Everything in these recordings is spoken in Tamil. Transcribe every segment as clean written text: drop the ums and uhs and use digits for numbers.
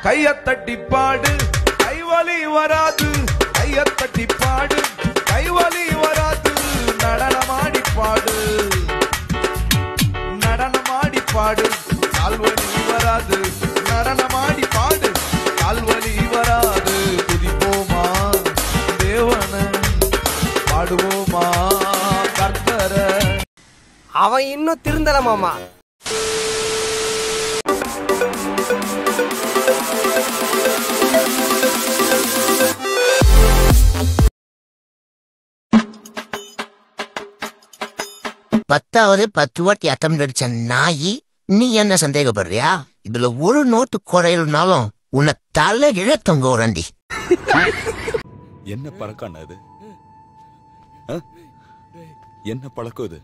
கையத்தட்டி பாடு கைவலி வராது, கையத்தட்டி பாடு கைவலி வராது. நடனமாடி பாடு நடனமாடி பாடு கால்வலி வராது, நடனமாடி பாடு கால்வலி வராது. துதிப்போமா தேவன, பாடுவோமா கர்த்தர. அவன் இன்னும் திருந்தல மாமா. பத்தாவது 10 வாட்டி அட்டம் அடிச்ச நாயி, நீ என்ன சந்தேகப்படுறியா? இதுல ஒரு நோட்டு குறையிலனாலும் உன்னை தலை இழத்தவங்க ஓரண்டி. என்ன பழக்கம் அது? என்ன பழக்கம் இது?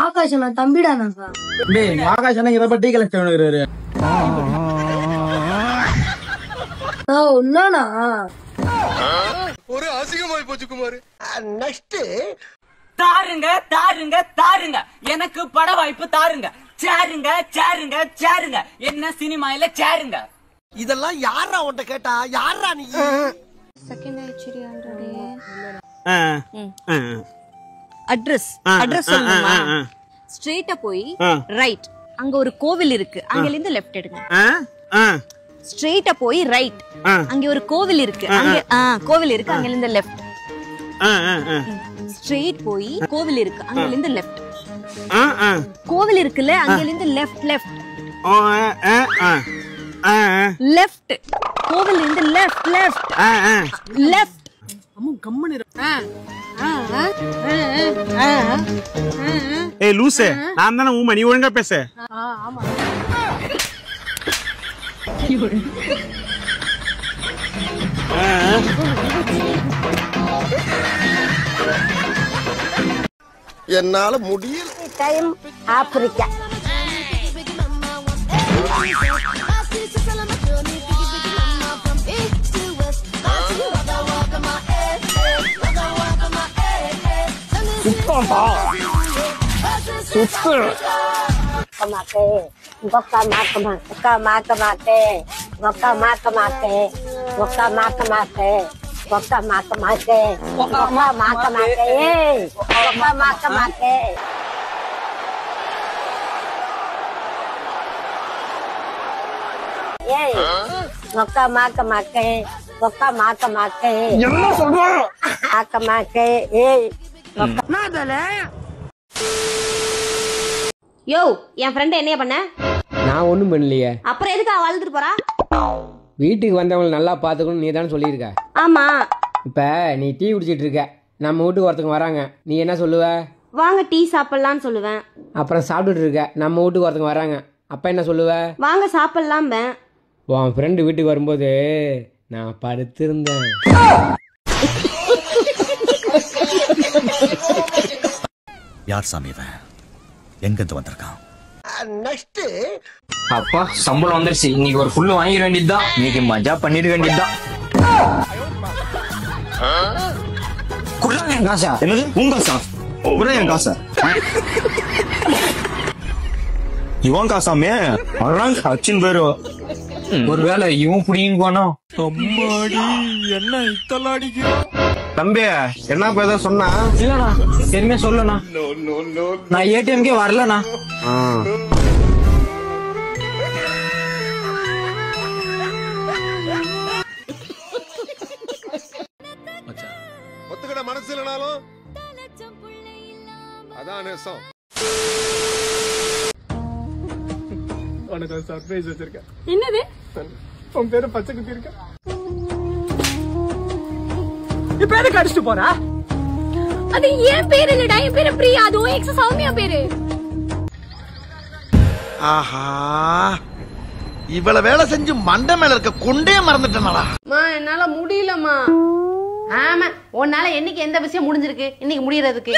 ஆகாஷ் தம்பிடா. ஆகாஷ் இதை பத்தி கலெக்ட் ஒரு அசிங்கமாய் போச்சு குமார். நெக்ஸ்ட் தாருங்க தாருங்க தாருங்க, எனக்கு பட வாய்ப்பு தாருங்க. சேருங்க சேருங்க சேருங்க, என்ன சினிமாயில சேருங்க. இதெல்லாம் யாரா உன்ட்ட கேட்டா? யாரா நீ? செகண்ட் ஆயிடுச்சு ஆல்ரெடி. அட்ரஸ் சொல்லுமா? ஸ்ட்ரெயிட்டா போய் ரைட், அங்க ஒரு கோவில் இருக்கு, அங்கல இருந்து லெஃப்ட் எடுங்க. ஸ்ட்ரெயிட்டா போய் ரைட், அங்க ஒரு கோவில் இருக்கு, அங்க கோவில் இருக்கு, அங்கல இருந்து லெஃப்ட். ஸ்ட்ரெயிட் போய் கோவில் இருக்கு, அங்கல இருந்து லெஃப்ட். கோவில் இருக்குல, அங்கல இருந்து லெஃப்ட் லெஃப்ட் லெஃப்ட். கோவில் இருந்து லெஃப்ட் லெஃப்ட் லெஃப்ட். அம்மா கம்மனு. ஏய் லூசே, நான் தானே ஊமை, நீ ஒழுங்கா பேசு. ஆமா. என்னால முடியல. Time Africa. யோ, என் ஃப்ரெண்ட் என்னைய பண்ண? நான் ஒண்ணும் பண்ணலையே. அப்புறம் எதுக்கு அவ வாழ்ந்துட்டு போறா? வீட்டுக்கு வந்தவங்களை நல்லா பாத்துக்கணும் நீ தானே சொல்லியிருக்க. ஆமா. இப்ப நீ டீ குடிச்சிட்டு இருக்க, நம்ம வீட்டுக்கு ஒருத்தவங்க வராங்க, நீ என்ன சொல்லுவ? வாங்க டீ சாப்பிடலாம்னு சொல்லுவேன். அப்புறம் சாப்பிட்டுட்டு இருக்க, நம்ம வீட்டுக்கு ஒருத்தவங்க வராங்க, அப்ப என்ன சொல்லுவ? வாங்க சாப்பிடலாம். உன் ஃப்ரெண்டு வீட்டுக்கு வரும்போது நான் படுத்திருந்தேன். யார் சாமி இவன்? எங்கிருந்து வந்திருக்கான்? நெக்ஸ்ட் அப்பா சம்பளம் வந்துருச்சு, இன்னைக்கு ஒரு ஃபுல்லு வாங்கிட வேண்டியதுதான், இன்னைக்கு மஜா பண்ணிட வேண்டியதுதான். காசா? என்னது உங்க காசா? என் காசா? இவன் காசாமே? அதான் அச்சின் பேரு. ஒருவேளை இவன் புடிங்க போனா. அம்மாடி என்ன இத்தலாம் அடிக்கும். தம்பி என்ன ஏதோ சொன்னா? இல்லண்ணா தெரியுமே சொல்லண்ணா, நான் ஏடிஎம்கே வரலண்ணா. ஒத்துக்கிட மனசு இல்லனாலும் அதான் நேசம். உனக்கு ஒரு சர்ப்ரைஸ் வச்சிருக்கேன். என்னது? உன் பேரு பச்சை குத்தி இருக்க. இப்ப எதுக்கு அடிச்சுட்டு போறா? அது ஏன் பேரு இல்லடா, என் பேரு பிரியா, அதுவும் எக்ஸ் சௌமியா பேரு. ஆஹா, இவ்வளவு வேலை செஞ்சு மண்டை மேல இருக்க கொண்டே மறந்துட்டேனாடா. என்னால முடியலம்மா. ஆமா, உன்னால என்னைக்கு எந்த விஷயம் முடிஞ்சிருக்கு இன்னைக்கு முடியறதுக்கு?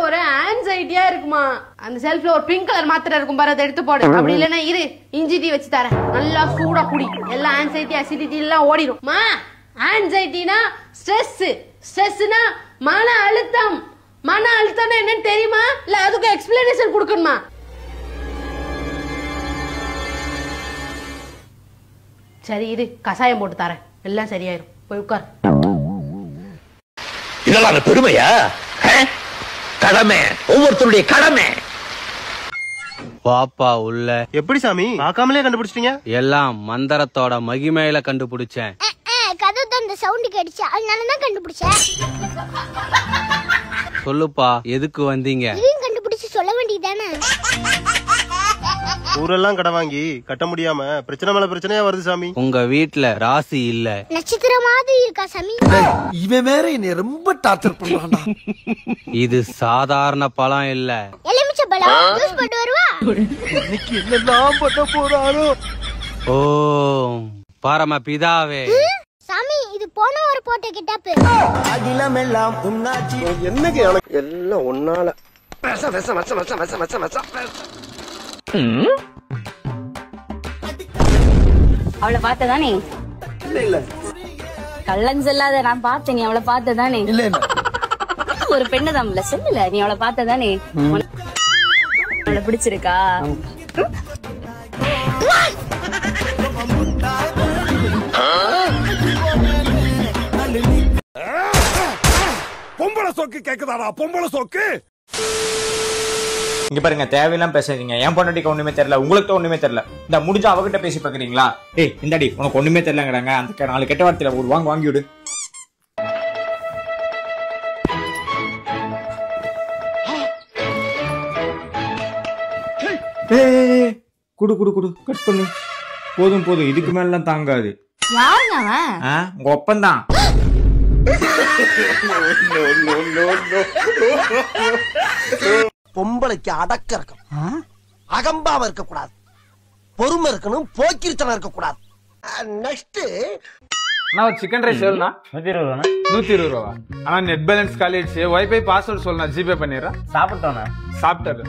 ஒரு ஆன்சைட்டியா இருக்குமா. அந்த செல்ஃப்ல ஒரு பிங்க் கலர் மாத்திரை இருக்கும் பாரு, அதை எடுத்து போடு. அப்படி இல்லன்னா இரு, இஞ்சி டீ வச்சு தரேன், நல்லா சூடா குடி, எல்லாம் ஆன்சைட்டி அசிடிட்டி எல்லாம் ஓடிடும். ஆன்சைட்டினா ஸ்ட்ரெஸ், ஸ்ட்ரெஸ்னா மன அழுத்தம். மன அழுத்தம்னா என்னன்னு தெரியுமா? இல்ல அதுக்கு எக்ஸ்பிளனேஷன் கொடுக்கணுமா? சரி இரு, கசாயம் போட்டு தரேன், எல்லாம் சரியாயிரும். போய் உட்கார். இதெல்லாம் பெருமையா? கடமை, ஒவ்வொருத்தருடைய கடமை. பாப்பா உள்ள. எப்படி சாமி பார்க்காமலே கண்டுபிடிச்சிட்டீங்க? எல்லாம் மந்திரத்தோட மகிமையில கண்டுபிடிச்சேன். கதை தந்த சவுண்ட் கேட்டுச்சு, அதனாலதான் கண்டுபிடிச்சேன். சொல்லுப்பா, எதுக்கு வந்தீங்க? இதையும் கண்டுபிடிச்சு சொல்ல வேண்டியதானே? ஊரெல்லாம் கடை வாங்கி கட்ட முடியாம பிரச்சனை மேல பிரச்சனையா வருது சாமி. உங்க வீட்ல ராசி இல்ல. நட்சத்திரம் மாதிரி இருக்கா சாமி? இவன் வேற என்னை ரொம்ப டார்ச்சர் பண்றான்டா. இது சாதாரண பழம் இல்ல. எலுமிச்சை பழம். ஜூஸ் போட்டு வருவா? இன்னைக்கு என்னெல்லாம் பண்ண போறாரோ. ஓ பரம பிதாவே. சாமி, இது போன ஒரு போட்ட கிட்டாப்பு. அகிலம் எல்லாம் உன்னாச்சி. என்னங்க எல்லாம் ஒன்னால பேச பேச மச்ச மச்ச மச்ச மச்ச மச்ச. அவளை பார்த்ததானே? இல்ல இல்ல கள்ளன் செல்லாத, நான் பார்த்தேன். நீ அவளை பார்த்ததானே? இல்ல இல்ல. ஒரு பெண்ணு தான் சொல்லல. நீ அவளை பார்த்ததானே? அவளை பிடிச்சிருக்கா? பொம்பளை சோக்கு கேக்குதாடா? பொம்பளை சோக்கு. இங்க பாருங்க, தேவையெல்லாம் பேசாதீங்க. என் பொண்டாட்டிக்கு ஒண்ணுமே தெரியல, உங்களுக்கு ஒண்ணுமே தெரியல. இந்த முடிஞ்சா அவகிட்ட பேசி பாக்குறீங்களா? ஏய் இந்தாடி, உனக்கு ஒண்ணுமே தெரியலங்கிறாங்க. அந்த 4 கெட்ட வார்த்தையில ஒரு வாங்கி விடு. குடு குடு குடு, கட் பண்ணு. போதும் போதும், இதுக்கு மேலாம் தாங்காது. யாருங்க அவன்? உங்க ஒப்பந்தான். பொம்பளைக்கு அடக்க இருக்கணும், அகம்பாவ இருக்க கூடாது, பொறுமை இருக்கணும், போக்கிரித்தனம் இருக்க கூடாது. நெக்ஸ்ட் நான் சிக்கன் ரைஸ் எவ்வளோண்ணா? 120 ரூபா. ஆனா நெட் பேலன்ஸ் காலிடுச்சு. வைஃபை பாஸ்வேர்ட் சொல்லு, நான் ஜிபே பண்ணிடுறேன். சாப்பிட்டோண்ணா? சாப்பிட்டாரு.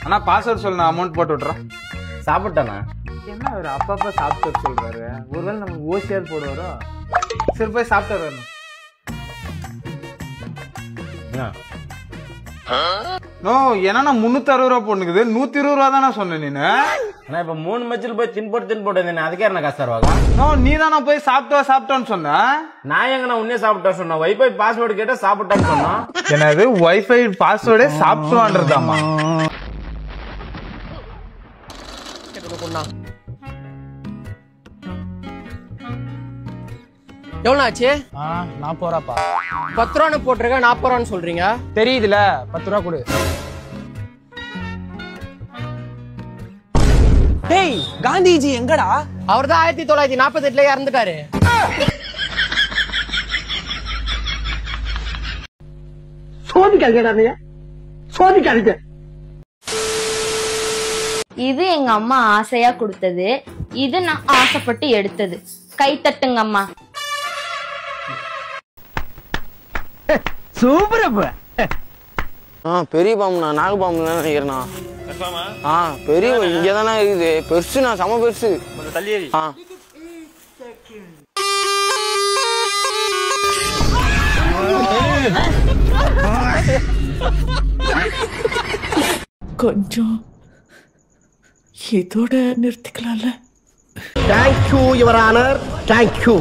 ஆனா பாஸ்வேர்ட் சொல்லு, நான் அமௌண்ட் போட்டு விட்டுறேன். சாப்பிட்டோண்ணா? என்ன ஒரு அப்பப்ப சாப்பிட்டு சொல்றாரு. ஒருவேளை நம்ம ஓசியார் போடுவாரோ? சரி போய் சாப்பிட்டு வரணும். நோ, ஏன்னா நான் 360 ரூபா போட்டுக்குது. 120 ரூபா தானே சொன்னேன் நீனு. நான் இப்ப 3 மச்சில் போய் தின் போட்டு அதுக்கே என்ன காசு தருவாங்க? நோ, நீ தானே போய் சாப்பிட்டோன்னு சொன்ன. நான் எங்க நான் உன்னே சாப்பிட்டா சொன்னேன். வைஃபை பாஸ்வேர்டு கேட்டா சாப்பிட்டான்னு சொன்னா. என்னது வைஃபை பாஸ்வேர்டே சாப்பிட்டுவான்றதாமா? எவ்வளவு ஆச்சு? 40 ரூபாப்பா. 10 ரூபான்னு போட்டிருக்க, 40 ரூபான்னு சொல்றீங்க. தெரியுதுல, 10 ரூபா கொடு. டேய், காந்திஜி எங்கடா? அவர் தான் 1948 இறந்துட்டாரு. சோதிக்காதீங்க, சோதிக்காதீங்க. இது எங்க அம்மா ஆசையா கொடுத்தது, இது நான் ஆசைப்பட்டு எடுத்தது. கை தட்டுங்க அம்மா. சூப்பரப்ப. பெரிய பாம்புண்ணா, நாக பாம்பு நினைக்கிறேண்ணா. பெரிய இங்கதானே இருக்குது. பெருசுண்ணா, செம பெருசு. தள்ளி கொஞ்சம் இதோட நிறுத்திக்கலாம்ல. Thank you your honour, thank you.